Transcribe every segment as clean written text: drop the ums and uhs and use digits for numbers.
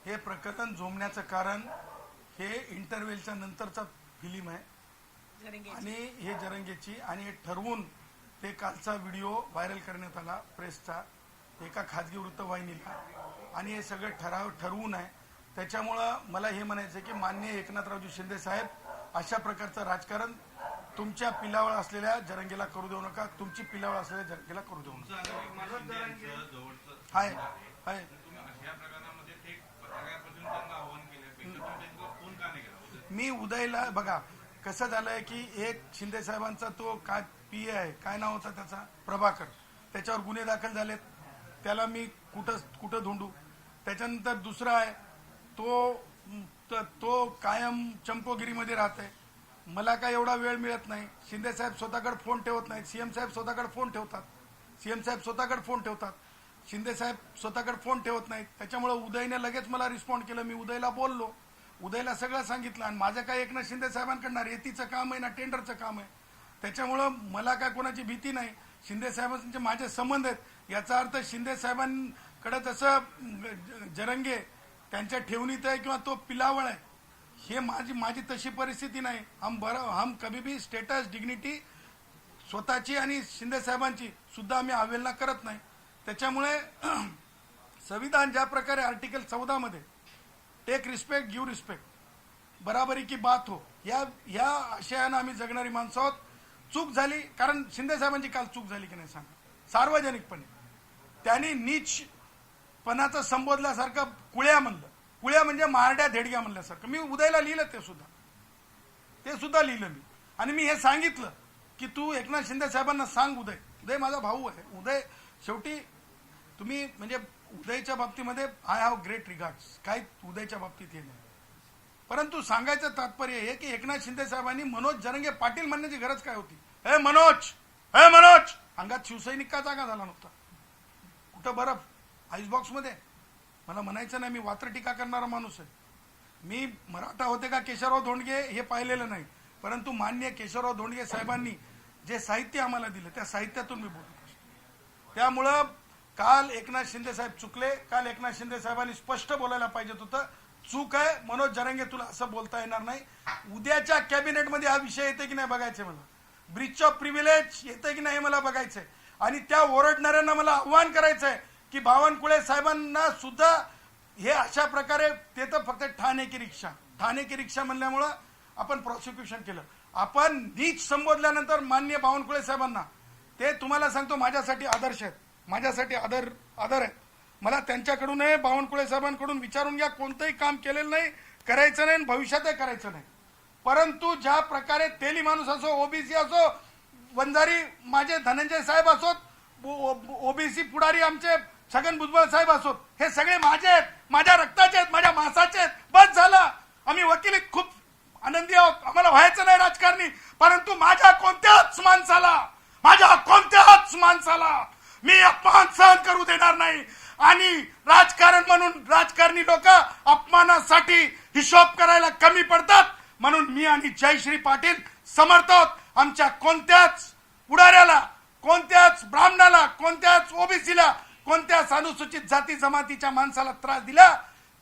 हे प्रकरण झोमण्याचं कारण हे इंटरव्हेलच्या नंतरचा फिल्म आहे आणि हे जरंगेची आणि हे ठरवून ते कालचा व्हिडिओ व्हायरल करण्यात आला प्रेसचा एका खाजगी वृत्तवाहिनीला आणि हे सगळं ठरवून आहे. त्याच्यामुळं मला हे म्हणायचं की माननीय एकनाथरावजी शिंदे साहेब अशा प्रकारचं राजकारण तुमच्या पिलावळ असलेल्या जरंगेला करू देऊ नका. तुमची पिलावळ असलेल्या जरंगेला करू देऊ नका. हाय हाय मी उदयला बघा कसं झालंय की एक शिंदे साहेबांचा तो काय पीए आहे काय नाव होता त्याचा प्रभाकर त्याच्यावर गुन्हे दाखल झालेत त्याला मी कुठं धुंडू. त्याच्यानंतर दुसरा आहे तो कायम चंपोगिरीमध्ये राहतोय. मला काय एवढा वेळ मिळत नाही. शिंदे साहेब स्वतःकडे फोन ठेवत नाहीत. सीएम साहेब स्वतःकडे फोन ठेवतात. शिंदे साहेब स्वतःकडे फोन ठेवत नाहीत. त्याच्यामुळे उदयने लगेच मला रिस्पॉन्ड केलं. मी उदयला बोललो. उदयला सगळं सांगितलं आणि माझं काय एकनाथ शिंदे साहेबांकडनं रेतीचं काम आहे ना टेंडरचं काम आहे. त्याच्यामुळं मला काय कोणाची भीती नाही. शिंदे साहेबांचे माझे संबंध आहेत. याचा अर्थ शिंदे साहेबांकडे तसं जरंगे त्यांच्या ठेवणीत आहे किंवा तो पिलावळ आहे हे माझी तशी परिस्थिती नाही. हम कभी भी स्टेटस डिग्निटी स्वतःची आणि शिंदे साहेबांची सुद्धा आम्ही अवहेलना करत नाही. त्याच्यामुळे संविधान ज्या प्रकारे आर्टिकल 14 मध्ये टेक रिस्पेक्ट गिव्ह रिस्पेक्ट बराबरी की बात हो या आशयानं आम्ही जगणारी माणसं आहोत. चूक झाली कारण शिंदे साहेबांची काल चूक झाली की नाही सांगा सार्वजनिकपणे त्यांनी नीचपणाचं संबोधल्यासारखं कुळ्या म्हणलं. कुळ्या म्हणजे मारड्या धेडग्या म्हणल्यासारखं. मी उदयला लिहिलं ते सुद्धा लिहिलं मी आणि मी हे सांगितलं की तू एकनाथ शिंदे साहेबांना सांग उदय माझा भाऊ आहे. उदय शेवटी तुम्ही म्हणजे उदयच्या बाबतीमध्ये आय हॅव ग्रेट रिगार्ड्स काय उदयच्या बाबतीत हे नाही. परंतु सांगायचं तात्पर्य हे की एकनाथ शिंदे साहेबांनी मनोज जरंगे पाटील म्हणण्याची गरज काय होती. हे मनोज अंगात शिवसैनिक का जागा झाला नव्हता. कुठं बरफ आईसबॉक्स मध्ये मला म्हणायचं नाही. मी वात्र टीका करणारा माणूस आहे. मी मराठा होते का केशवराव धोंडगे हे पाहिलेलं नाही. परंतु माननीय केशवराव धोंडगे साहेबांनी जे साहित्य आम्हाला दिलं त्या साहित्यातून मी बोलत असतो. त्यामुळं काल एकनाथ शिंदे साहेब चुकले. काल एकनाथ शिंदे साहेबांनी स्पष्ट बोलायला पाहिजेत होतं. चूक आहे मनोज जरंगे तुला असं बोलता येणार नाही. उद्याच्या कॅबिनेटमध्ये हा विषय येते की नाही बघायचंय मला. ब्रीच ऑफ प्रिव्हिलेज येते की नाही मला बघायचंय आणि त्या ओरडणाऱ्यांना मला आव्हान करायचंय की बावनकुळे साहेबांना सुद्धा हे अशा प्रकारे ते तर फक्त ठाणे की रिक्षा म्हणल्यामुळं आपण प्रॉसिक्युशन केलं. आपण नीच संबोधल्यानंतर माननीय बावनकुळे साहेबांना ते तुम्हाला सांगतो माझ्यासाठी आदर्श आहेत. माझ्यासाठी आदर आहेत. मला त्यांच्याकडून बावनकुळे साहेबांकडून विचारून घ्या. कोणतंही काम केलेलं नाही करायचं नाही भविष्यातही करायचं नाही. परंतु ज्या प्रकारे तेली माणूस असो ओबीसी असो वंजारी माझे धनंजय साहेब असोत ओबीसी पुढारी आमचे छगन भुजबळ साहेब असोत हे सगळे माझे आहेत. माझ्या रक्ताचे आहेत. माझ्या मांसाचे आहेत. बस झालं. आम्ही वकिलीत खूप आनंदी आहोत. आम्हाला व्हायचं नाही राजकारणी. परंतु माझ्या कोणत्याच माणसाला मी अपमान सहन करू देणार नाही. आणि राजकारण म्हणून राजकारणी लोक अपमानासाठी हिशोब करायला कमी पडतात. म्हणून मी आणि जयश्री पाटील समर्थ आहोत. आमच्या कोणत्याच पुढाऱ्याला कोणत्याच ब्राह्मणाला कोणत्याच ओबीसीला कोणत्याच अनुसूचित जाती जमातीच्या माणसाला त्रास दिला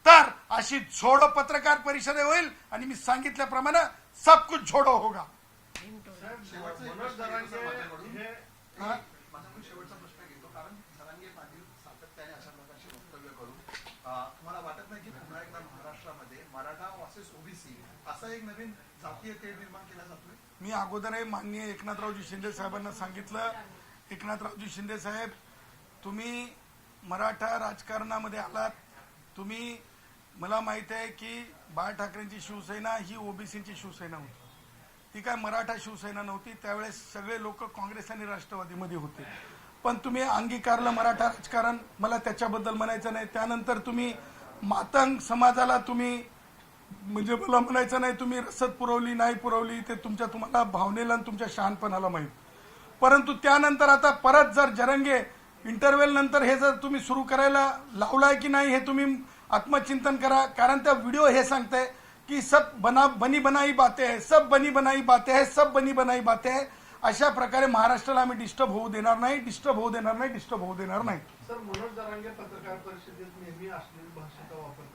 तर अशी झोडो पत्रकार परिषद होईल आणि मी सांगितल्याप्रमाणे सब कुछ झोडो होगा. तुम्हाला वाटत नाही की पुन्हा एकदा महाराष्ट्रामध्ये मराठा वर्सेस ओबीसी असा एक नवीन जातीय तेढ निर्माण केला जातोय. मी अगोदरही माननीय एकनाथरावजी शिंदे साहेबांना सांगितलं. एकनाथरावजी शिंदे साहेब तुम्ही मराठा राजकारणामध्ये आलात. तुम्ही मला माहित आहे की बाळ ठाकरेंची शिवसेना ही ओबीसीची शिवसेना होती. ती काय मराठा शिवसेना नव्हती. त्यावेळेस सगळे लोक काँग्रेस आणि राष्ट्रवादीमध्ये होते. पण तुम्ही अंगीकारलं मराठा राजकारण. मला त्याच्याबद्दल म्हणायचं नाही. त्यानंतर तुम्ही मातंग समाजाला तुम्ही म्हणजे मला म्हणायचं नाही तुम्ही रसद पुरवली नाही पुरवली ते तुम्हाला भावनेला आणि तुमच्या शहाणपणाला माहीत. परंतु त्यानंतर आता परत जर जरंगे इंटरव्हेल नंतर हे जर तुम्ही सुरू करायला लावलाय की नाही हे तुम्ही आत्मचिंतन करा. कारण त्या व्हिडिओ हे सांगताय की सब बनी बनाई बातें हैं, सब बनी बनाई बातें हैं. अशा प्रकारे महाराष्ट्राला आम्ही डिस्टर्ब होऊ देणार नाही, डिस्टर्ब होऊ देणार नाही, डिस्टर्ब होऊ देणार नाही. सर, मनोज जरांगे पत्रकार परिषदेत नेहमी अश्लील भाषेचा वापर